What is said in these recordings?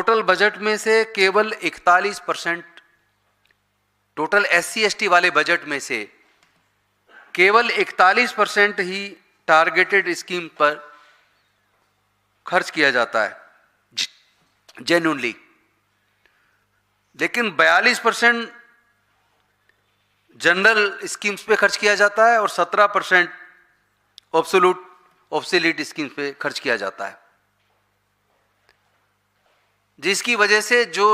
Total budget में से केवल 41%, टोटल SC/ST वाले बजट में से केवल 41% ही टारगेटेड स्कीम पर खर्च किया जाता है जेन्युइनली, लेकिन 42% जनरल स्कीम्स पे खर्च किया जाता है और 17% ऑब्सोल्यूट स्कीम्स पे खर्च किया जाता है, जिसकी वजह से जो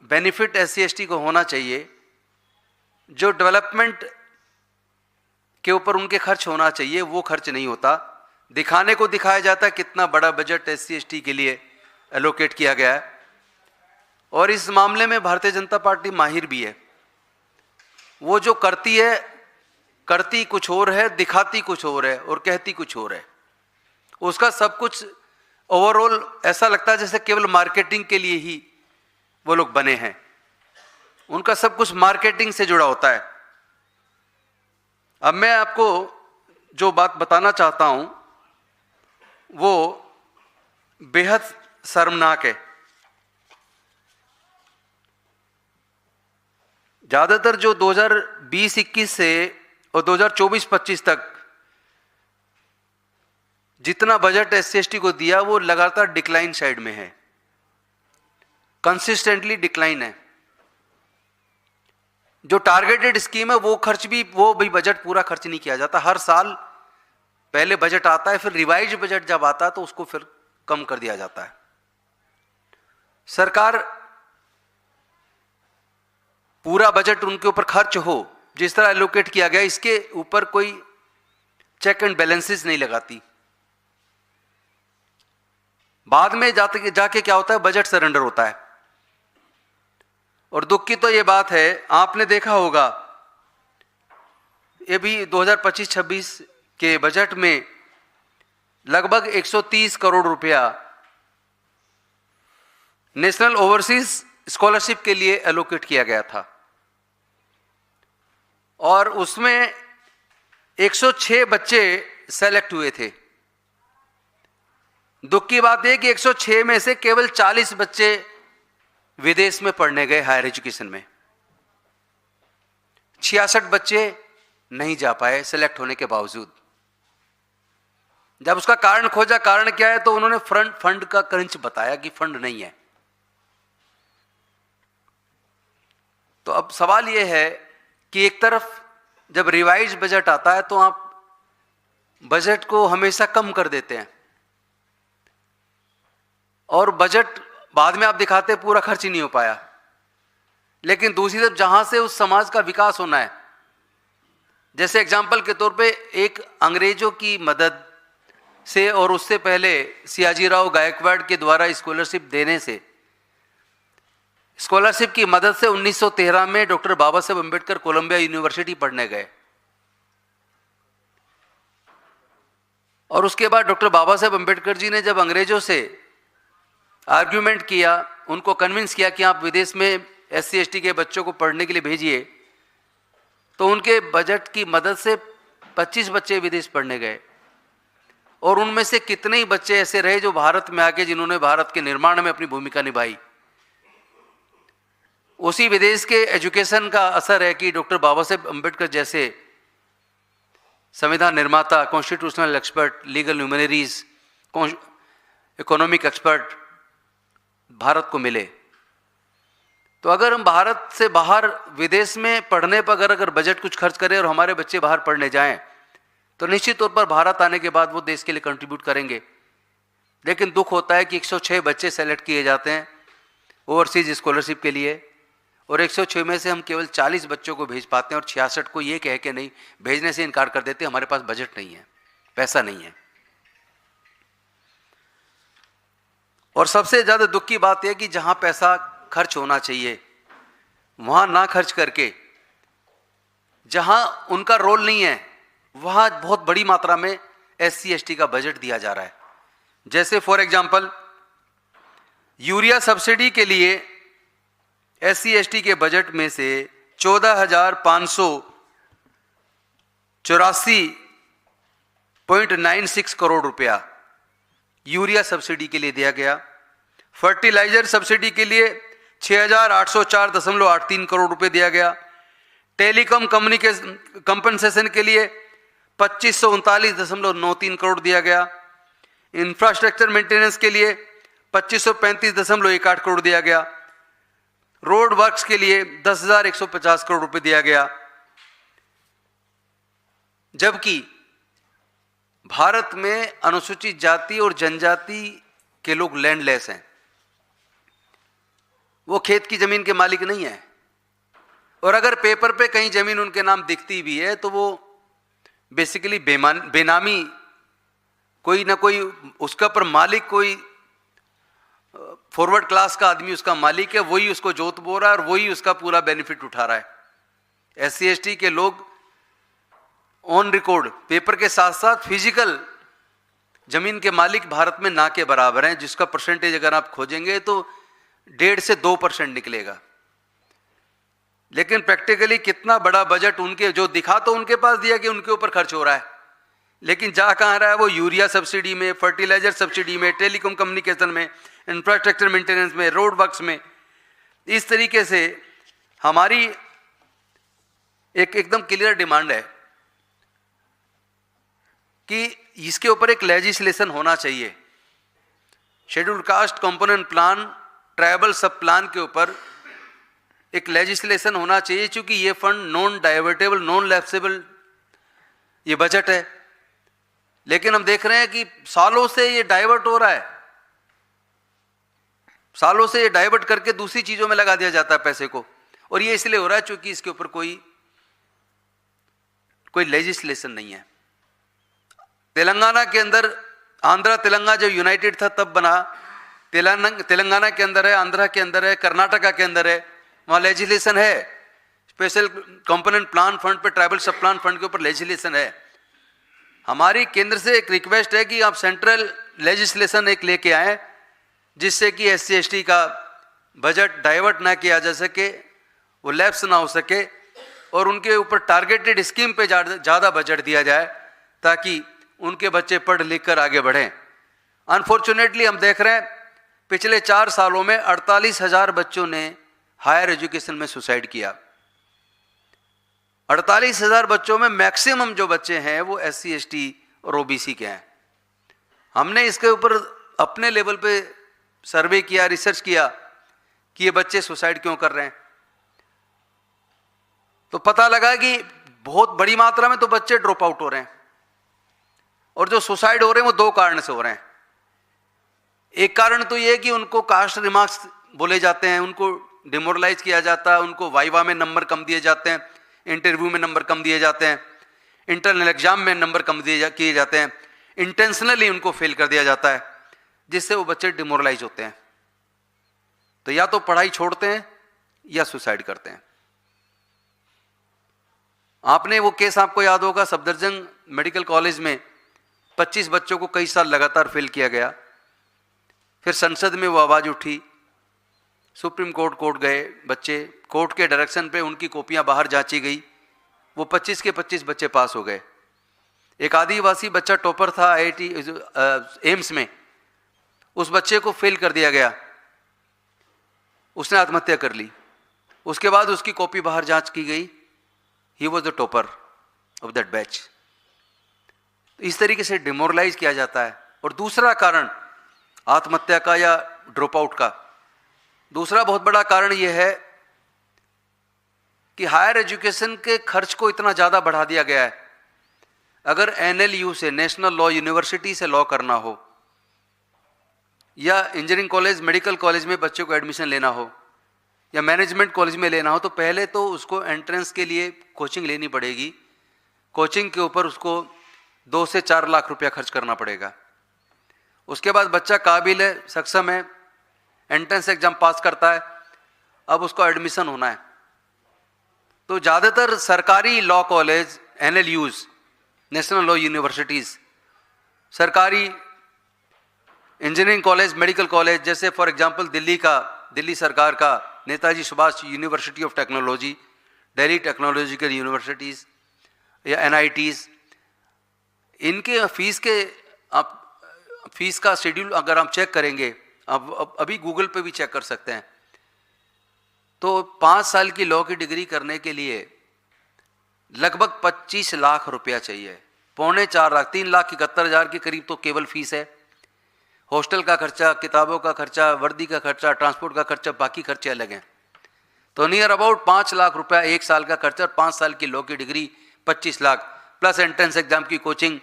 बेनिफिट SC/ST को होना चाहिए, जो डेवलपमेंट के ऊपर उनके खर्च होना चाहिए, वो खर्च नहीं होता। दिखाने को दिखाया जाता है कितना बड़ा बजट SC/ST के लिए एलोकेट किया गया है, और इस मामले में भारतीय जनता पार्टी माहिर भी है। वो जो करती है, करती कुछ और है, दिखाती कुछ और है और कहती कुछ और है। उसका सब कुछ ओवरऑल ऐसा लगता है जैसे केवल मार्केटिंग के लिए ही वो लोग बने हैं। उनका सब कुछ मार्केटिंग से जुड़ा होता है। अब मैं आपको जो बात बताना चाहता हूं वो बेहद शर्मनाक है। ज्यादातर जो 2020-21 से और 2024-25 तक जितना बजट SC/ST को दिया वो लगातार डिक्लाइन साइड में है, कंसिस्टेंटली डिक्लाइन है। जो टारगेटेड स्कीम है वो भी बजट पूरा खर्च नहीं किया जाता। हर साल पहले बजट आता है, फिर रिवाइज बजट जब आता है तो उसको फिर कम कर दिया जाता है। सरकार पूरा बजट उनके ऊपर खर्च हो जिस तरह एलोकेट किया गया, इसके ऊपर कोई चेक एंड बैलेंसेस नहीं लगाती। बाद में जाके क्या होता है, बजट सरेंडर होता है। और दुख की तो ये बात है, आपने देखा होगा ये भी 2025-26 के बजट में लगभग 130 करोड़ रुपया नेशनल ओवरसीज स्कॉलरशिप के लिए एलोकेट किया गया था, और उसमें 106 बच्चे सेलेक्ट हुए थे। दुख की बात यह कि 106 में से केवल 40 बच्चे विदेश में पढ़ने गए हायर एजुकेशन में। 66 बच्चे नहीं जा पाए सेलेक्ट होने के बावजूद। जब उसका कारण खोजा, कारण क्या है, तो उन्होंने फंड का क्रंच बताया कि फंड नहीं है। तो अब सवाल यह है कि एक तरफ जब रिवाइज बजट आता है तो आप बजट को हमेशा कम कर देते हैं, और बजट बाद में आप दिखाते पूरा खर्च ही नहीं हो पाया। लेकिन दूसरी तरफ जहां से उस समाज का विकास होना है, जैसे एग्जाम्पल के तौर पे एक अंग्रेजों की मदद से और उससे पहले सियाजीराव गायकवाड़ के द्वारा स्कॉलरशिप देने से, स्कॉलरशिप की मदद से 1913 में doctor Baba Saheb Ambedkar Colombia university पढ़ने गए, और उसके बाद डॉक्टर बाबा साहेब अम्बेडकर जी ने जब अंग्रेजों से आर्ग्यूमेंट किया, उनको कन्विंस किया कि आप विदेश में SC/ST के बच्चों को पढ़ने के लिए भेजिए, तो उनके बजट की मदद से 25 बच्चे विदेश पढ़ने गए, और उनमें से कितने ही बच्चे ऐसे रहे जो भारत में आके जिन्होंने भारत के निर्माण में अपनी भूमिका निभाई। उसी विदेश के एजुकेशन का असर है कि डॉक्टर बाबा साहेब अम्बेडकर जैसे संविधान निर्माता, constitutional expert, legal luminaries, economic expert Bharat को मिले। तो अगर हम भारत से बाहर विदेश में पढ़ने पर अगर बजट कुछ खर्च करें और हमारे बच्चे बाहर पढ़ने जाएं, तो निश्चित तौर पर भारत आने के बाद वो देश के लिए कंट्रीब्यूट करेंगे। लेकिन दुख होता है कि 106 बच्चे सेलेक्ट किए जाते हैं ओवरसीज स्कॉलरशिप के लिए, और 106 में से हम केवल 40 बच्चों को भेज पाते हैं, और 66 को ये कह के नहीं भेजने से इनकार कर देते हमारे पास बजट नहीं है, पैसा नहीं है। और सबसे ज्यादा दुख की बात यह कि जहां पैसा खर्च होना चाहिए वहां ना खर्च करके, जहां उनका रोल नहीं है वहां बहुत बड़ी मात्रा में SC/ST का बजट दिया जा रहा है। जैसे फॉर एग्जांपल यूरिया सब्सिडी के लिए SC/ST के बजट में से 14,584.96 करोड़ रुपया यूरिया सब्सिडी के लिए दिया गया, फर्टिलाइजर सब्सिडी के लिए 6,804.83 करोड़ रुपए दिया गया। टेलीकॉम कम्युनिकेशन कंपनसेशन के लिए 2,539.93 करोड़ दिया गया। इंफ्रास्ट्रक्चर मेंटेनेंस के लिए 2,535.18 करोड़ दिया गया। रोड वर्क्स के लिए 10,150 करोड़ रुपए दिया गया। जबकि भारत में अनुसूचित जाति और जनजाति के लोग लैंडलेस हैं, वो खेत की जमीन के मालिक नहीं है, और अगर पेपर पे कहीं जमीन उनके नाम दिखती भी है तो वो बेसिकली बेनामी, कोई ना कोई उसका पर मालिक, कोई फॉरवर्ड क्लास का आदमी उसका मालिक है, वही उसको जोत बो रहा है और वही उसका पूरा बेनिफिट उठा रहा है। SC/ST के लोग ऑन रिकॉर्ड पेपर के साथ साथ फिजिकल जमीन के मालिक भारत में ना के बराबर हैं, जिसका परसेंटेज अगर आप खोजेंगे तो 1.5 से 2% निकलेगा। लेकिन प्रैक्टिकली कितना बड़ा बजट उनके, जो दिखा तो उनके पास दिया कि उनके ऊपर खर्च हो रहा है, लेकिन जा कहाँ रहा है वो? यूरिया सब्सिडी में, फर्टिलाइजर सब्सिडी में, टेलीकॉम कम्युनिकेशन में, इंफ्रास्ट्रक्चर मेंटेनेंस में, रोड वर्क्स में। इस तरीके से हमारी एकदम क्लियर डिमांड है कि इसके ऊपर एक लेजिस्लेशन होना चाहिए। Scheduled caste component plan, tribal सब प्लान के ऊपर एक लेजिस्लेशन होना चाहिए, क्योंकि ये फंड नॉन डाइवर्टेबल, नॉन लैप्सेबल ये बजट है। लेकिन हम देख रहे हैं कि सालों से ये डाइवर्ट हो रहा है, सालों से ये डाइवर्ट करके दूसरी चीजों में लगा दिया जाता है पैसे को, और ये इसलिए हो रहा है क्योंकि इसके ऊपर कोई लेजिस्लेशन नहीं है। तेलंगाना के अंदर, आंध्रा तेलंगाना जब यूनाइटेड था तब बना, तेलंगाना के अंदर है, आंध्रा के अंदर है, कर्नाटका के अंदर है, वहां लेजिस्लेशन है। स्पेशल कंपोनेंट प्लान फंड पे, ट्राइबल सब प्लान फंड के ऊपर लेजिस्लेशन है। हमारी केंद्र से एक रिक्वेस्ट है कि आप सेंट्रल लेजिस्लेशन एक लेके आए, जिससे कि SC/ST का बजट डाइवर्ट ना किया जा सके, वो लैप्स ना हो सके, और उनके ऊपर टारगेटेड स्कीम पे ज़्यादा बजट दिया जाए ताकि उनके बच्चे पढ़ लिख कर आगे बढ़ें। अनफॉर्चुनेटली हम देख रहे हैं पिछले 4 सालों में 48,000 बच्चों ने हायर एजुकेशन में सुसाइड किया। 48,000 बच्चों में मैक्सिमम जो बच्चे हैं वो SC/ST और OBC के हैं। हमने इसके ऊपर अपने लेवल पे सर्वे किया, रिसर्च किया कि ये बच्चे सुसाइड क्यों कर रहे हैं, तो पता लगा कि बहुत बड़ी मात्रा में तो बच्चे ड्रॉप आउट हो रहे हैं, और जो सुसाइड हो रहे हैं वो 2 कारण से हो रहे हैं। एक कारण तो ये कि उनको कास्ट रिमार्क्स बोले जाते हैं, उनको डिमोरलाइज किया जाता है, उनको वाइवा में नंबर कम दिए जाते हैं, इंटरव्यू में नंबर कम दिए जाते हैं, इंटरनल एग्जाम में नंबर कम किए जाते हैं, इंटेंशनली उनको फेल कर दिया जाता है, जिससे वो बच्चे डिमोरलाइज होते हैं। तो या तो पढ़ाई छोड़ते हैं या सुसाइड करते हैं। आपने वो केस, आपको याद होगा, सफदरजंग मेडिकल कॉलेज में 25 बच्चों को कई साल लगातार फेल किया गया। फिर संसद में वो आवाज उठी, सुप्रीम कोर्ट गए बच्चे, कोर्ट के डायरेक्शन पे उनकी कॉपियां बाहर जांची गई, वो 25 के 25 बच्चे पास हो गए। एक आदिवासी बच्चा टॉपर था IIT एम्स में, उस बच्चे को फेल कर दिया गया, उसने आत्महत्या कर ली। उसके बाद उसकी कॉपी बाहर जांच की गई, he was the topper of that batch. इस तरीके से डिमोरलाइज किया जाता है। और दूसरा कारण आत्महत्या का या ड्रॉप आउट का, दूसरा बहुत बड़ा कारण यह है कि हायर एजुकेशन के खर्च को इतना ज्यादा बढ़ा दिया गया है। अगर NLU से, नेशनल लॉ यूनिवर्सिटी से लॉ करना हो, या इंजीनियरिंग कॉलेज, मेडिकल कॉलेज में बच्चों को एडमिशन लेना हो, या मैनेजमेंट कॉलेज में लेना हो, तो पहले तो उसको एंट्रेंस के लिए कोचिंग लेनी पड़ेगी। कोचिंग के ऊपर उसको 2 से 4 लाख रुपया खर्च करना पड़ेगा। उसके बाद बच्चा काबिल है, सक्षम है, एंट्रेंस एग्जाम पास करता है, अब उसको एडमिशन होना है। तो ज़्यादातर सरकारी law college, NLUs, national law universities, सरकारी इंजीनियरिंग कॉलेज, मेडिकल कॉलेज, जैसे फॉर एग्जांपल दिल्ली सरकार का Netaji Subhash university of technology, Delhi technological universities या NITs, इनके फीस का शेड्यूल अगर हम चेक करेंगे अब अभी गूगल पे भी चेक कर सकते हैं। तो 5 साल की लॉ की डिग्री करने के लिए लगभग 25 लाख रुपया चाहिए, 3.25 लाख, 3,71,000 के करीब तो केवल फीस है। हॉस्टल का खर्चा, किताबों का खर्चा, वर्दी का खर्चा, ट्रांसपोर्ट का खर्चा, बाकी खर्चे अलग हैं। तो नियर अबाउट 5 लाख रुपया 1 साल का खर्चा, और 5 साल की लॉ की degree 25 lakh, plus entrance exam की कोचिंग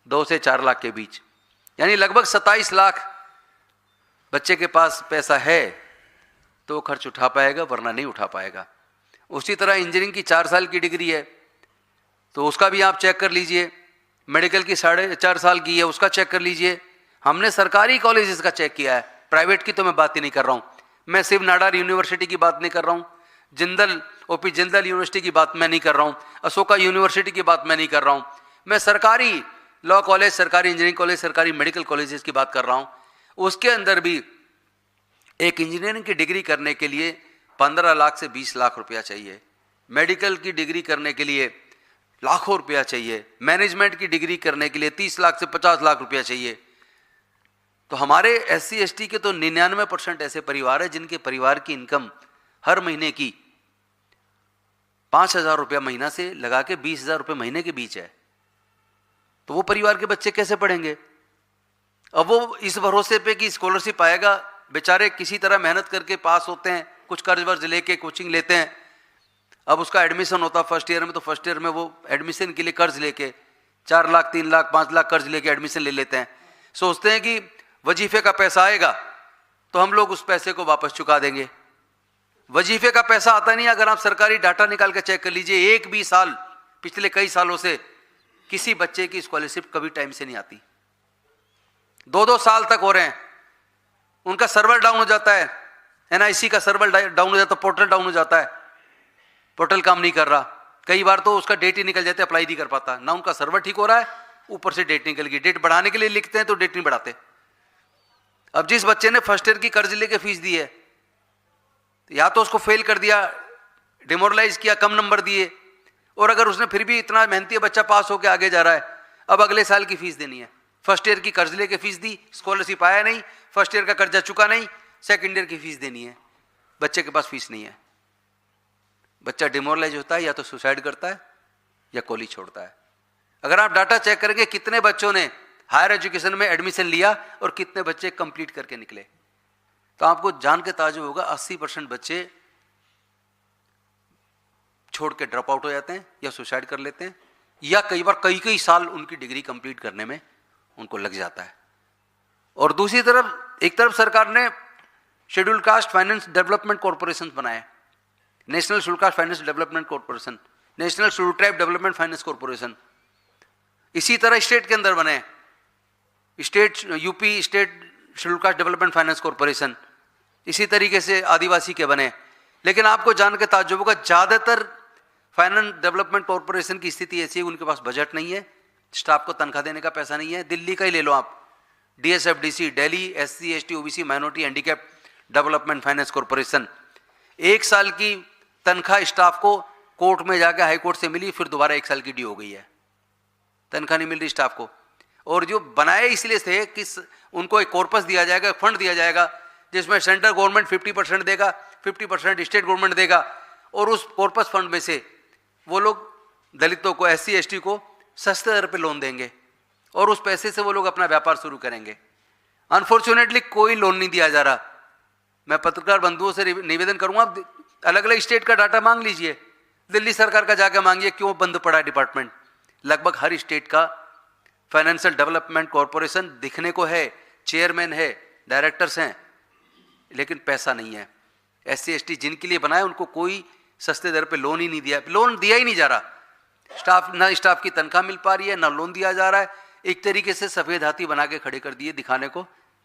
2 से 4 लाख के बीच, यानी लगभग 27 लाख बच्चे के पास पैसा है तो वो खर्च उठा पाएगा, वरना नहीं उठा पाएगा। उसी तरह इंजीनियरिंग की 4 साल की डिग्री है तो उसका भी आप चेक कर लीजिए। मेडिकल की 4.5 साल की है, उसका चेक कर लीजिए। हमने सरकारी कॉलेजेस का चेक किया है, प्राइवेट की तो मैं बात ही नहीं कर रहा हूँ। मैं सिर्फ नाडार यूनिवर्सिटी की बात नहीं कर रहा हूँ, जिंदल ओपी जिंदल यूनिवर्सिटी की बात मैं नहीं कर रहा हूँ, अशोका यूनिवर्सिटी की बात मैं नहीं कर रहा हूँ। मैं सरकारी लॉ कॉलेज, सरकारी इंजीनियरिंग कॉलेज, सरकारी मेडिकल कॉलेजेस की बात कर रहा हूँ। उसके अंदर भी एक इंजीनियरिंग की डिग्री करने के लिए 15 लाख से 20 लाख रुपया चाहिए, मेडिकल की डिग्री करने के लिए लाखों रुपया चाहिए, मैनेजमेंट की डिग्री करने के लिए 30 लाख से 50 लाख रुपया चाहिए। तो हमारे SC ST के तो 99% ऐसे परिवार है जिनके परिवार की इनकम हर महीने की 5,000 रुपया महीना से लगा के 20,000 रुपये महीने के बीच है। तो वो परिवार के बच्चे कैसे पढ़ेंगे? अब वो इस भरोसे पे कि स्कॉलरशिप आएगा, बेचारे किसी तरह मेहनत करके पास होते हैं, कुछ कर्ज वर्ज लेके कोचिंग लेते हैं। अब उसका एडमिशन होता फर्स्ट ईयर में, तो फर्स्ट ईयर में वो एडमिशन के लिए कर्ज लेके 4 लाख, 3 लाख, 5 लाख कर्ज लेके एडमिशन ले लेते हैं। सोचते हैं कि वजीफे का पैसा आएगा तो हम लोग उस पैसे को वापस चुका देंगे। वजीफे का पैसा आता नहीं। अगर आप सरकारी डाटा निकाल के चेक कर लीजिए, एक भी साल पिछले कई सालों से किसी बच्चे की स्कॉलरशिप कभी टाइम से नहीं आती। 2-2 साल तक हो रहे हैं। उनका सर्वर डाउन हो जाता है, NIC का सर्वर डाउन हो जाता है, पोर्टल डाउन हो जाता है, पोर्टल काम नहीं कर रहा। कई बार तो उसका डेट ही निकल जाता है, अप्लाई नहीं कर पाता ना। उनका सर्वर ठीक हो रहा है, ऊपर से डेट निकल गई। डेट बढ़ाने के लिए लिखते हैं तो डेट नहीं बढ़ाते। अब जिस बच्चे ने फर्स्ट ईयर की कर्ज लेके फीस दी है, या तो उसको फेल कर दिया, डिमोरलाइज किया, कम नंबर दिए, और अगर उसने फिर भी इतना मेहनती बच्चा पास होकर आगे जा रहा है, अब अगले साल की फीस देनी है। फर्स्ट ईयर की कर्ज लेके फीस दी, स्कॉलरशिप आया नहीं, फर्स्ट ईयर का कर्जा चुका नहीं, सेकंड ईयर की फीस देनी है, बच्चे के पास फीस नहीं है। बच्चा डिमोरलाइज होता है, या तो सुसाइड करता है या कॉलेज छोड़ता है। अगर आप डाटा चेक करेंगे कितने बच्चों ने हायर एजुकेशन में एडमिशन लिया और कितने बच्चे कंप्लीट करके निकले, तो आपको जान के ताज्जुब होगा 80% बच्चे छोड़ के ड्रॉप आउट हो जाते हैं या सुसाइड कर लेते हैं, या कई बार कई साल उनकी डिग्री कंप्लीट करने में उनको लग जाता है। और दूसरी तरफ, एक तरफ सरकार ने schedule caste finance development corporation बनाए, national schedule caste finance development corporation, national schedule tribe development finance corporation. इसी तरह स्टेट के अंदर बने, state UP state schedule caste development finance corporation, इसी तरीके से आदिवासी के बने। लेकिन आपको जान के ताज्जुब होगा, ज्यादातर फाइनेंस डेवलपमेंट कॉर्पोरेशन की स्थिति ऐसी है, उनके पास बजट नहीं है, स्टाफ को तनख्वाह देने का पैसा नहीं है। दिल्ली का ही ले लो आप, DSFDC, Delhi SC ST OBC minority handicap development finance corporation, 1 साल की तनख्वाह स्टाफ को कोर्ट में जाकर हाई कोर्ट से मिली, फिर दोबारा 1 साल की ड्यू हो गई है, तनख्वाह नहीं मिल रही स्टाफ को। और जो बनाए इसलिए थे कि उनको एक कॉर्पस दिया जाएगा, फंड दिया जाएगा, जिसमें सेंट्रल गवर्नमेंट 50% देगा, 50% स्टेट गवर्नमेंट देगा, और उस कॉर्पस फंड में से वो लोग दलितों को, SC ST को सस्ते दर पे लोन देंगे और उस पैसे से वो लोग अपना व्यापार शुरू करेंगे। अनफॉर्चुनेटली कोई लोन नहीं दिया जा रहा। मैं पत्रकार बंधुओं से निवेदन करूंगा, अलग अलग स्टेट का डाटा मांग लीजिए, दिल्ली सरकार का जाकर मांगिए क्यों बंद पड़ा है डिपार्टमेंट। लगभग हर स्टेट का फाइनेंशियल डेवलपमेंट कॉर्पोरेशन दिखने को है, चेयरमैन है, डायरेक्टर्स हैं, लेकिन पैसा नहीं है। SC ST जिनके लिए बनाए उनको कोई सस्ते दर पे लोन ही नहीं दिया, लोन दिया ही नहीं जा रहा। स्टाफ, ना स्टाफ की तनख्वाह मिल पा रही है, ना लोन दिया जा रहा है। एक तरीके से सफेद हाथी बना के खड़े कर दिए, दिखाने को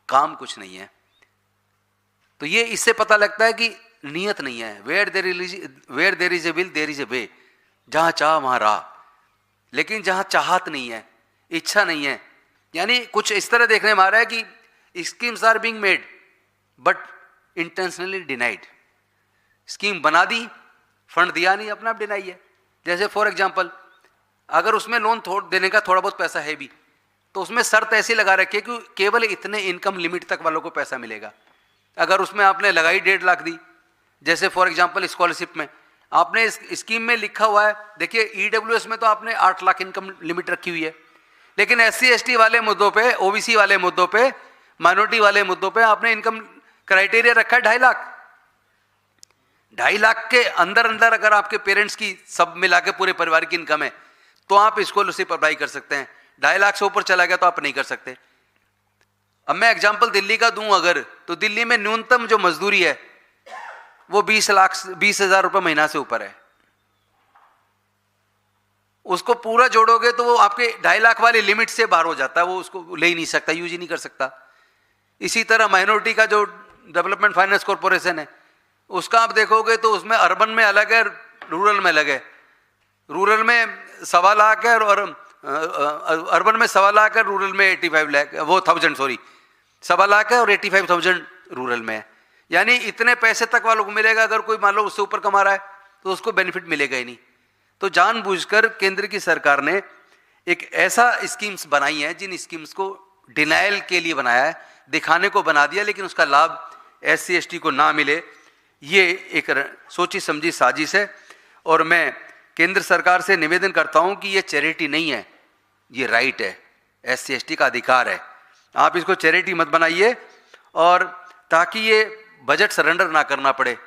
काम कुछ नहीं है। तो ये इससे पता लगता है कि नियत नहीं है। Where there is a will there is a way, जहां चाह वहां राह। लेकिन जहां चाहत नहीं है, इच्छा नहीं है, यानी कुछ इस तरह देखने में आ रहा है कि schemes are being made but intentionally denied. Scheme बना दी, फंड दिया नहीं, अपना आप डिनाई है। जैसे फॉर एग्जांपल, अगर उसमें लोन देने का थोड़ा बहुत पैसा है भी, तो उसमें शर्त ऐसी लगा रखी है कि केवल इतने इनकम लिमिट तक वालों को पैसा मिलेगा। अगर उसमें आपने लगाई 1.5 लाख दी, जैसे फॉर एग्जांपल स्कॉलरशिप में आपने इस स्कीम में लिखा हुआ है, देखिए ईडब्ल्यूएस में तो आपने 8 लाख इनकम लिमिट रखी हुई है, लेकिन SC ST वाले मुद्दों पे, OBC वाले मुद्दों पे, माइनॉरिटी वाले मुद्दों पे आपने इनकम क्राइटेरिया रखा है 2.5 लाख। 2.5 लाख के अंदर अंदर अगर आपके पेरेंट्स की सब मिला के पूरे परिवार की इनकम है तो आप स्कॉलरशिप अप्लाई कर सकते हैं। 2.5 लाख से ऊपर चला गया तो आप नहीं कर सकते। अब मैं एग्जांपल दिल्ली का दूं अगर, तो दिल्ली में न्यूनतम जो मजदूरी है वो 20,000 रुपए महीना से ऊपर है। उसको पूरा जोड़ोगे तो वो आपके 2.5 लाख वाली लिमिट से बाहर हो जाता है, वो उसको ले ही नहीं सकता, यूज ही नहीं कर सकता। इसी तरह माइनॉरिटी का जो डेवलपमेंट फाइनेंस कॉर्पोरेशन है उसका आप देखोगे तो उसमें अर्बन में अलग है, रूरल में अलग है। रूरल में 1.25 लाख है और अर्बन में 1.25 लाख है, रूरल में 85 लाख, वो 1000 सॉरी 1.25 लाख है और 85,000 रूरल में है। यानी इतने पैसे तक वालों को मिलेगा। अगर कोई मान लो उससे ऊपर कमा रहा है तो उसको बेनिफिट मिलेगा ही नहीं। तो जानबूझकर केंद्र की सरकार ने एक ऐसा स्कीम्स बनाई है, जिन स्कीम्स को डिनायल के लिए बनाया है, दिखाने को बना दिया, लेकिन उसका लाभ SC ST को ना मिले, ये एक सोची समझी साजिश है। और मैं केंद्र सरकार से निवेदन करता हूं कि ये चैरिटी नहीं है, ये राइट है, SC ST का अधिकार है। आप इसको चैरिटी मत बनाइए, और ताकि ये बजट सरेंडर ना करना पड़े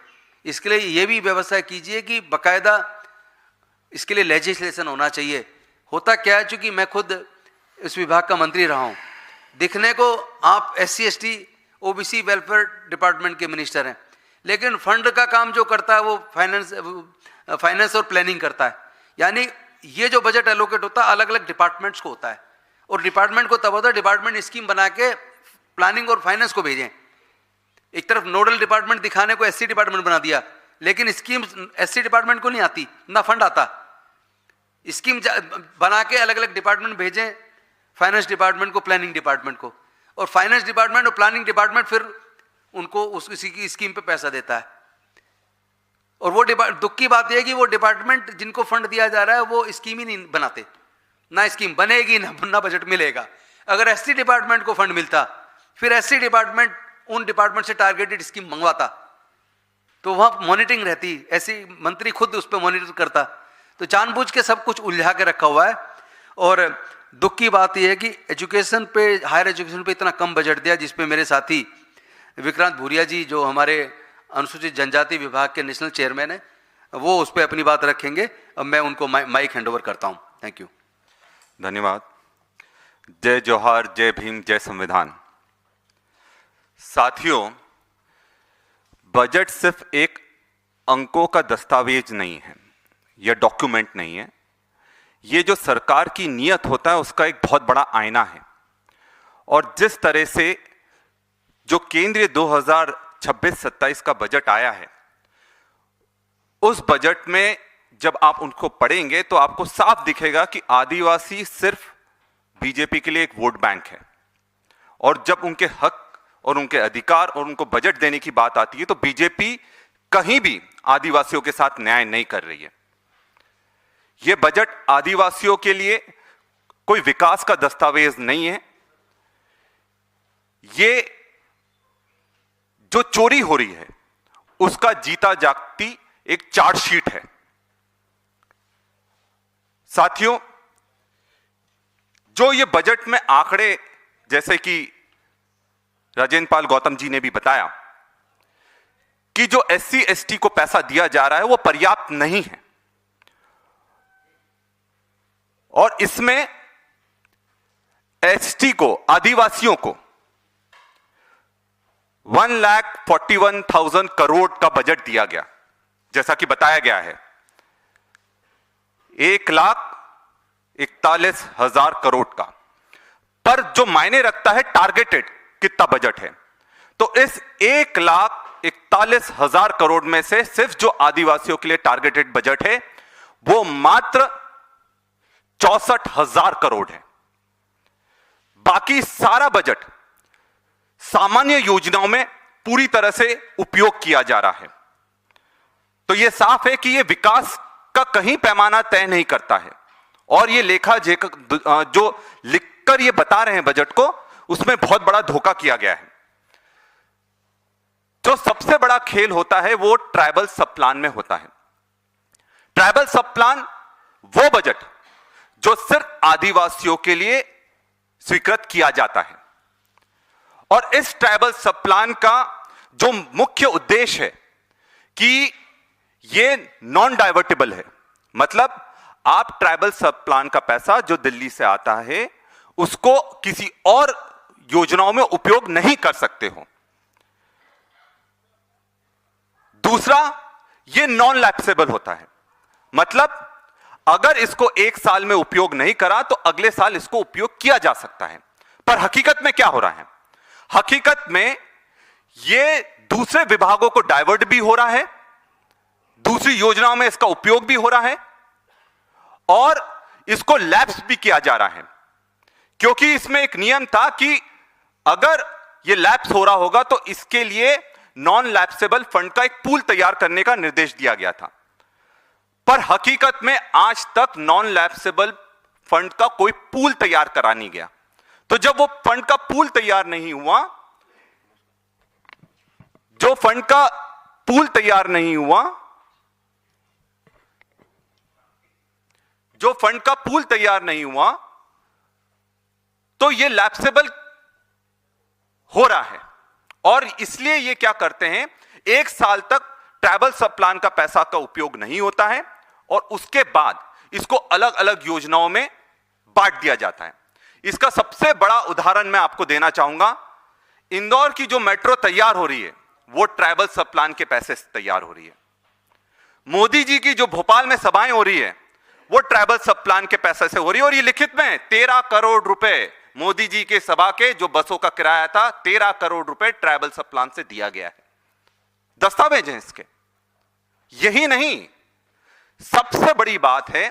इसके लिए ये भी व्यवस्था कीजिए कि बकायदा इसके लिए लेजिस्लेशन होना चाहिए। होता क्या है, चूंकि मैं खुद इस विभाग का मंत्री रहा हूं, दिखने को आप SC ST OBC welfare department के मिनिस्टर हैं, लेकिन फंड का काम जो करता है वो फाइनेंस और प्लानिंग करता है। यानी ये जो बजट एलोकेट होता है अलग अलग डिपार्टमेंट्स को होता है, और डिपार्टमेंट को तब होता है डिपार्टमेंट स्कीम बना के प्लानिंग और फाइनेंस को भेजें। एक तरफ नोडल डिपार्टमेंट दिखाने को SC डिपार्टमेंट बना दिया, लेकिन स्कीम SC डिपार्टमेंट को नहीं आती, ना फंड आता। स्कीम बना के अलग अलग डिपार्टमेंट भेजें, फाइनेंस डिपार्टमेंट को, प्लानिंग डिपार्टमेंट को, और फाइनेंस डिपार्टमेंट और प्लानिंग डिपार्टमेंट फिर उनको उसी की स्कीम पे पैसा देता है। और वो दुख की बात यह है कि वो डिपार्टमेंट जिनको फंड दिया जा रहा है वो स्कीम ही नहीं बनाते, ना स्कीम बनेगी ना बजट मिलेगा। अगर SC डिपार्टमेंट को फंड मिलता, फिर SC डिपार्टमेंट उन डिपार्टमेंट से टारगेटेड स्कीम मंगवाता, तो वहां मॉनिटरिंग रहती, ऐसी मंत्री खुद उस पर मॉनिटर करता। तो जानबूझ के सब कुछ उलझा के रखा हुआ है। और दुख की बात यह है कि एजुकेशन पे, हायर एजुकेशन पे इतना कम बजट दिया, जिसपे मेरे साथी विक्रांत भूरिया जी, जो हमारे अनुसूचित जनजाति विभाग के नेशनल चेयरमैन है, वो उस पर अपनी बात रखेंगे। अब मैं उनको माइक हैंडओवर करता हूं। Thank you. धन्यवाद। जय जोहार, जय भीम, जय संविधान। साथियों, बजट सिर्फ एक अंकों का दस्तावेज नहीं है, यह डॉक्यूमेंट नहीं है। ये जो सरकार की नीयत होता है उसका एक बहुत बड़ा आईना है। और जिस तरह से जो केंद्रीय 2026-27 का बजट आया है, उस बजट में जब आप उनको पढ़ेंगे तो आपको साफ दिखेगा कि आदिवासी सिर्फ बीजेपी के लिए एक वोट बैंक है। और जब उनके हक और उनके अधिकार और उनको बजट देने की बात आती है तो बीजेपी कहीं भी आदिवासियों के साथ न्याय नहीं कर रही है। यह बजट आदिवासियों के लिए कोई विकास का दस्तावेज नहीं है। ये जो चोरी हो रही है उसका जीता जागती एक चार्जशीट है। साथियों, जो ये बजट में आंकड़े, जैसे कि राजेंद्र पाल गौतम जी ने भी बताया कि जो SC ST को पैसा दिया जा रहा है वो पर्याप्त नहीं है। और इसमें ST को, आदिवासियों को 1,41,000 करोड़ का बजट दिया गया, जैसा कि बताया गया है। 1,41,000 करोड़ का, पर जो मायने रखता है टारगेटेड कितना बजट है। तो इस 1,41,000 करोड़ में से सिर्फ जो आदिवासियों के लिए टारगेटेड बजट है वो मात्र 64,000 करोड़ है। बाकी सारा बजट सामान्य योजनाओं में पूरी तरह से उपयोग किया जा रहा है। तो यह साफ है कि यह विकास का कहीं पैमाना तय नहीं करता है। और यह लेखा जो लिखकर ये बता रहे हैं बजट को, उसमें बहुत बड़ा धोखा किया गया है। जो सबसे बड़ा खेल होता है वो ट्राइबल सब प्लान में होता है। ट्राइबल सब प्लान वो बजट जो सिर्फ आदिवासियों के लिए स्वीकृत किया जाता है, और इस ट्राइबल सब प्लान का जो मुख्य उद्देश्य है कि ये नॉन डाइवर्टेबल है। मतलब आप ट्राइबल सब प्लान का पैसा जो दिल्ली से आता है उसको किसी और योजनाओं में उपयोग नहीं कर सकते हो। दूसरा, ये नॉन लैप्सेबल होता है। मतलब अगर इसको एक साल में उपयोग नहीं करा तो अगले साल इसको उपयोग किया जा सकता है। पर हकीकत में क्या हो रहा है? हकीकत में ये दूसरे विभागों को डाइवर्ट भी हो रहा है, दूसरी योजनाओं में इसका उपयोग भी हो रहा है, और इसको लैप्स भी किया जा रहा है। क्योंकि इसमें एक नियम था कि अगर ये लैप्स हो रहा होगा तो इसके लिए नॉन लैप्सेबल फंड का एक पूल तैयार करने का निर्देश दिया गया था। पर हकीकत में आज तक नॉन लैप्सेबल फंड का कोई पूल तैयार करा नहीं गया। तो जब वो फंड का पूल तैयार नहीं हुआ, जो फंड का पूल तैयार नहीं हुआ, जो फंड का पूल तैयार नहीं हुआ, तो ये लैप्सेबल हो रहा है। और इसलिए ये क्या करते हैं, एक साल तक ट्राइबल सब प्लान का पैसा का उपयोग नहीं होता है और उसके बाद इसको अलग अलग योजनाओं में बांट दिया जाता है। इसका सबसे बड़ा उदाहरण मैं आपको देना चाहूंगा। इंदौर की जो मेट्रो तैयार हो रही है वो ट्राइबल सब प्लान के पैसे से तैयार हो रही है। मोदी जी की जो भोपाल में सभाएं हो रही है वो ट्राइबल सब प्लान के पैसे से हो रही है। और ये लिखित में 13 करोड़ रुपए मोदी जी के सभा के जो बसों का किराया था, 13 करोड़ रुपए ट्राइबल सब प्लान से दिया गया है। दस्तावेज हैं इसके। यही नहीं, सबसे बड़ी बात है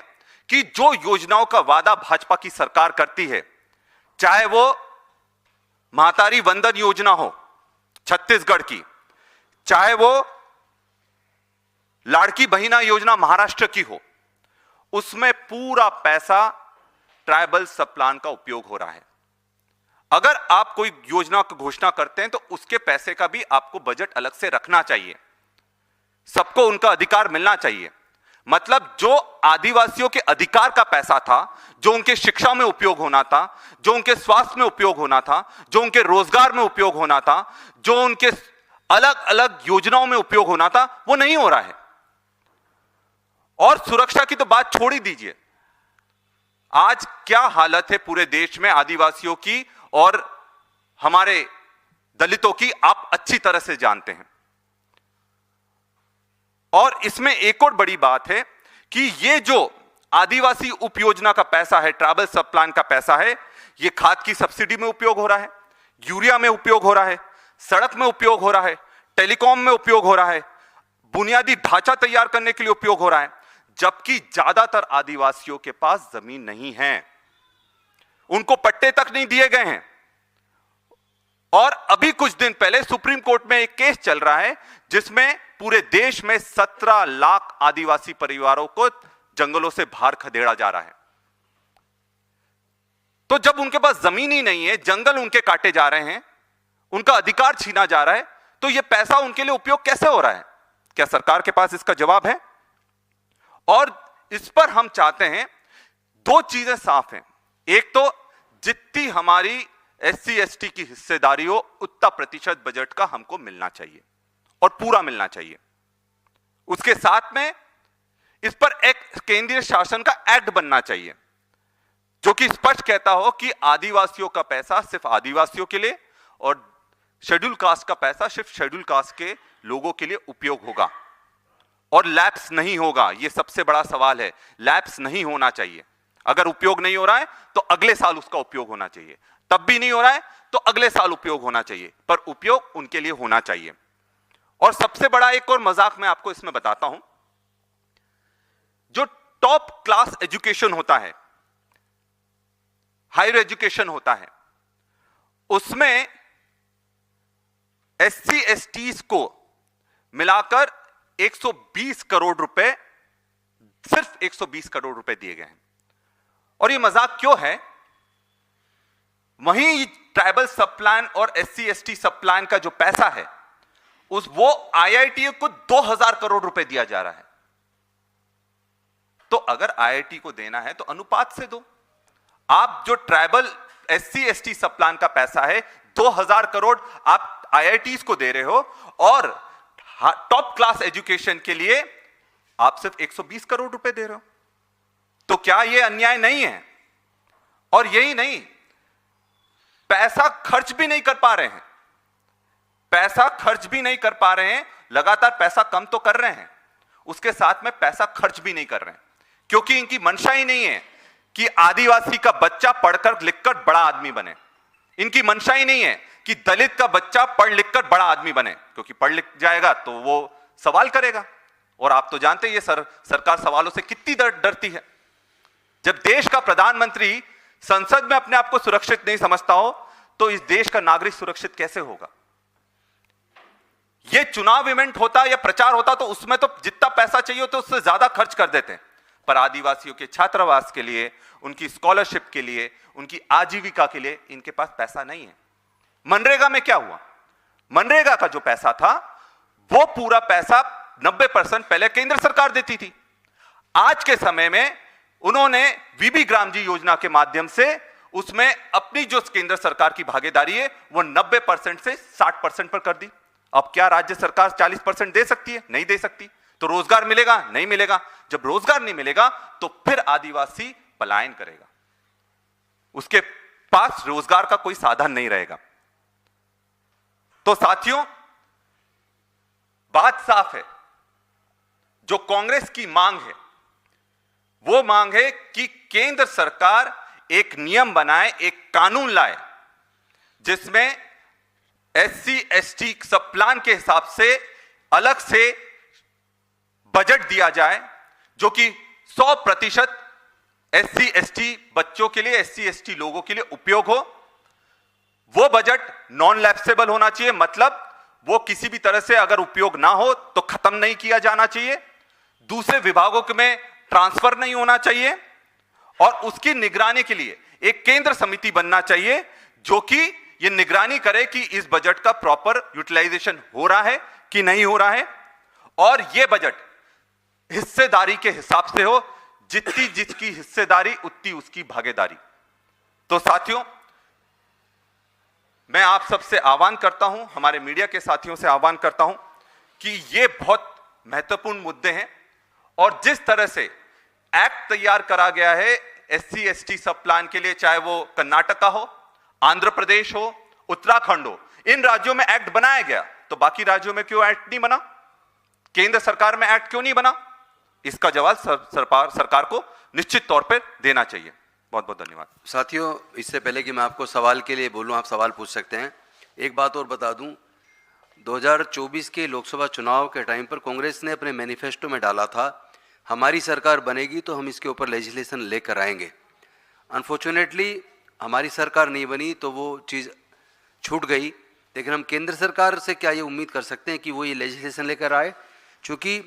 कि जो योजनाओं का वादा भाजपा की सरकार करती है, चाहे वो महातारी वंदन योजना हो छत्तीसगढ़ की, चाहे वो लाड़की बहिना योजना महाराष्ट्र की हो, उसमें पूरा पैसा ट्राइबल सब प्लान का उपयोग हो रहा है। अगर आप कोई योजना की घोषणा करते हैं तो उसके पैसे का भी आपको बजट अलग से रखना चाहिए। सबको उनका अधिकार मिलना चाहिए। मतलब जो आदिवासियों के अधिकार का पैसा था, जो उनके शिक्षा में उपयोग होना था, जो उनके स्वास्थ्य में उपयोग होना था, जो उनके रोजगार में उपयोग होना था, जो उनके अलग अलग योजनाओं में उपयोग होना था, वो नहीं हो रहा है। और सुरक्षा की तो बात छोड़ ही दीजिए। आज क्या हालत है पूरे देश में आदिवासियों की और हमारे दलितों की, आप अच्छी तरह से जानते हैं। और इसमें एक और बड़ी बात है कि ये जो आदिवासी उपयोजना का पैसा है, ट्राइबल सब प्लान का पैसा है, ये खाद की सब्सिडी में उपयोग हो रहा है, यूरिया में उपयोग हो रहा है, सड़क में उपयोग हो रहा है, टेलीकॉम में उपयोग हो रहा है, बुनियादी ढांचा तैयार करने के लिए उपयोग हो रहा है। जबकि ज्यादातर आदिवासियों के पास जमीन नहीं है, उनको पट्टे तक नहीं दिए गए हैं। और अभी कुछ दिन पहले सुप्रीम कोर्ट में एक केस चल रहा है जिसमें पूरे देश में 17 लाख आदिवासी परिवारों को जंगलों से बाहर खदेड़ा जा रहा है। तो जब उनके पास जमीन ही नहीं है, जंगल उनके काटे जा रहे हैं, उनका अधिकार छीना जा रहा है, तो यह पैसा उनके लिए उपयोग कैसे हो रहा है? क्या सरकार के पास इसका जवाब है? और इस पर हम चाहते हैं दो चीजें साफ हैं। एक तो जितनी हमारी SC ST की हिस्सेदारी हो उतना प्रतिशत बजट का हमको मिलना चाहिए और पूरा मिलना चाहिए। उसके साथ में इस पर एक केंद्रीय शासन का एक्ट बनना चाहिए जो कि स्पष्ट कहता हो कि आदिवासियों का पैसा सिर्फ आदिवासियों के लिए और शेड्यूल कास्ट का पैसा सिर्फ शेड्यूल कास्ट के लोगों के लिए उपयोग होगा और लैप्स नहीं होगा। यह सबसे बड़ा सवाल है, लैप्स नहीं होना चाहिए। अगर उपयोग नहीं हो रहा है तो अगले साल उसका उपयोग होना चाहिए, तब भी नहीं हो रहा है तो अगले साल उपयोग होना चाहिए, पर उपयोग उनके लिए होना चाहिए। और सबसे बड़ा एक और मजाक मैं आपको इसमें बताता हूं, जो टॉप क्लास एजुकेशन होता है, हायर एजुकेशन होता है, उसमें SC STs को मिलाकर 120 करोड़ रुपए, सिर्फ 120 करोड़ रुपए दिए गए हैं। और ये मजाक क्यों है? वहीं ट्राइबल सब प्लान और SC/ST सब प्लान का जो पैसा है वो IIT को 2000 करोड़ रुपए दिया जा रहा है। तो अगर IIT को देना है तो अनुपात से दो। आप जो ट्राइबल SC/ST सब प्लान का पैसा है 2000 करोड़ आप IITs को दे रहे हो, और टॉप क्लास एजुकेशन के लिए आप सिर्फ 120 करोड़ रुपए दे रहे हो। तो क्या यह अन्याय नहीं है? और यही नहीं, पैसा खर्च भी नहीं कर पा रहे हैं, पैसा खर्च भी नहीं कर पा रहे हैं, लगातार पैसा कम तो कर रहे हैं, उसके साथ में पैसा खर्च भी नहीं कर रहे हैं, क्योंकि इनकी मंशा ही नहीं है कि आदिवासी का बच्चा पढ़कर लिखकर बड़ा आदमी बने। इनकी मंशा ही नहीं है कि दलित का बच्चा पढ़ लिखकर बड़ा आदमी बने, क्योंकि पढ़ लिख जाएगा तो वो सवाल करेगा, और आप तो जानते हैं ये सरकार सवालों से कितनी डरती है। जब देश का प्रधानमंत्री संसद में अपने आप को सुरक्षित नहीं समझता हो, तो इस देश का नागरिक सुरक्षित कैसे होगा? ये चुनाव इवेंट होता या प्रचार होता तो उसमें तो जितना पैसा चाहिए होता उससे ज्यादा खर्च कर देते हैं, पर आदिवासियों के छात्रावास के लिए, उनकी स्कॉलरशिप के लिए, उनकी आजीविका के लिए इनके पास पैसा नहीं है। मनरेगा में क्या हुआ? मनरेगा का जो पैसा था वो पूरा पैसा 90% पहले केंद्र सरकार देती थी। आज के समय में उन्होंने वीबी ग्राम जी योजना के माध्यम से उसमें अपनी जो केंद्र सरकार की भागीदारी है वो 90% से 60% पर कर दी। अब क्या राज्य सरकार 40% दे सकती है? नहीं दे सकती। तो रोजगार मिलेगा? नहीं मिलेगा। जब रोजगार नहीं मिलेगा तो फिर आदिवासी पलायन करेगा, उसके पास रोजगार का कोई साधन नहीं रहेगा। तो साथियों, बात साफ है, जो कांग्रेस की मांग है वो मांग है कि केंद्र सरकार एक नियम बनाए, एक कानून लाए जिसमें SC/ST सब प्लान के हिसाब से अलग से बजट दिया जाए, जो कि 100% SC/ST बच्चों के लिए, SC/ST लोगों के लिए उपयोग हो। वो बजट नॉन लैप्सेबल होना चाहिए, मतलब वो किसी भी तरह से अगर उपयोग ना हो तो खत्म नहीं किया जाना चाहिए, दूसरे विभागों में ट्रांसफर नहीं होना चाहिए, और उसकी निगरानी के लिए एक केंद्र समिति बनना चाहिए जो कि ये निगरानी करे कि इस बजट का प्रॉपर यूटिलाइजेशन हो रहा है कि नहीं हो रहा है, और यह बजट हिस्सेदारी के हिसाब से हो, जितनी जिसकी हिस्सेदारी उतनी उसकी भागीदारी। तो साथियों, मैं आप सबसे आह्वान करता हूं, हमारे मीडिया के साथियों से आह्वान करता हूं कि ये बहुत महत्वपूर्ण मुद्दे हैं, और जिस तरह से एक्ट तैयार करा गया है SC/ST सब प्लान के लिए, चाहे वो कर्नाटका हो, आंध्र प्रदेश हो, उत्तराखंड हो, इन राज्यों में एक्ट बनाया गया, तो बाकी राज्यों में क्यों एक्ट नहीं बना? केंद्र सरकार में एक्ट क्यों नहीं बना? इसका जवाब सरकार को निश्चित तौर पर देना चाहिए। बहुत बहुत धन्यवाद। साथियों, इससे पहले कि मैं आपको सवाल के लिए बोलूं, आप सवाल पूछ सकते हैं। एक बात और बता दूं, 2024 के लोकसभा चुनाव के टाइम पर कांग्रेस ने अपने मैनिफेस्टो में डाला था, हमारी सरकार बनेगी तो हम इसके ऊपर लेजिस्लेशन लेकर आएंगे। अनफॉर्चुनेटली हमारी सरकार नहीं बनी तो वो चीज़ छूट गई, लेकिन हम केंद्र सरकार से क्या ये उम्मीद कर सकते हैं कि वो ये लेजिस्लेशन लेकर आए? चूँकि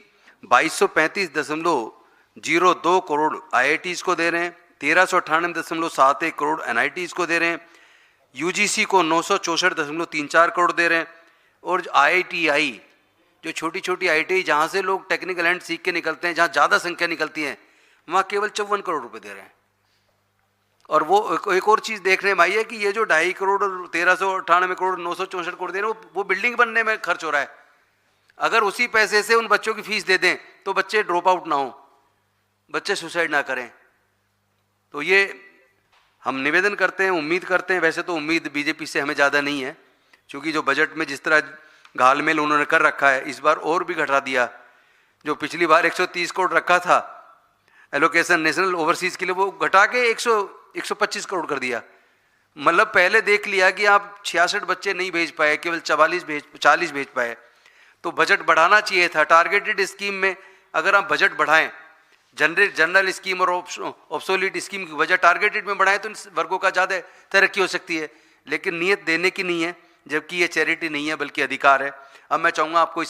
2235.02 करोड़ IITs को दे रहे हैं, 1398.71 करोड़ NITs को दे रहे हैं, UGC को 964.34 करोड़ दे रहे हैं, और IITI जो छोटी छोटी IIT जहाँ से लोग टेक्निकल एंड सीख के निकलते हैं, जहाँ ज़्यादा संख्या निकलती है, वहाँ केवल 54 करोड़ रुपए दे रहे हैं। और वो एक और चीज़ देखने में आई है कि ये जो 2.5 करोड़ और 1398 करोड़ 964 करोड़ दे रहे हैं, वो बिल्डिंग बनने में खर्च हो रहा है। अगर उसी पैसे से उन बच्चों की फीस दे दें तो बच्चे ड्रॉप आउट ना हो, बच्चे सुसाइड ना करें। तो ये हम निवेदन करते हैं, उम्मीद करते हैं, वैसे तो उम्मीद बीजेपी से हमें ज़्यादा नहीं है, क्योंकि जो बजट में जिस तरह घालमेल उन्होंने कर रखा है, इस बार और भी घटा दिया। जो पिछली बार 130 करोड़ रखा था एलोकेशन नेशनल ओवरसीज़ के लिए, वो घटा के 125 करोड़ कर दिया। मतलब पहले देख लिया कि आप 66 बच्चे नहीं भेज पाए, केवल 40 भेज पाए। तो बजट बढ़ाना चाहिए था। टारगेटेड स्कीम में अगर आप बजट बढ़ाएं, जनरल स्कीम और ऑब्सोलीट स्कीम की वजह टारगेटेड में बढ़ाएं तो इन वर्गों का ज़्यादा तरक्की हो सकती है, लेकिन नीयत देने की नहीं है, जबकि ये चैरिटी नहीं है बल्कि अधिकार है। अब मैं चाहूँगा आपको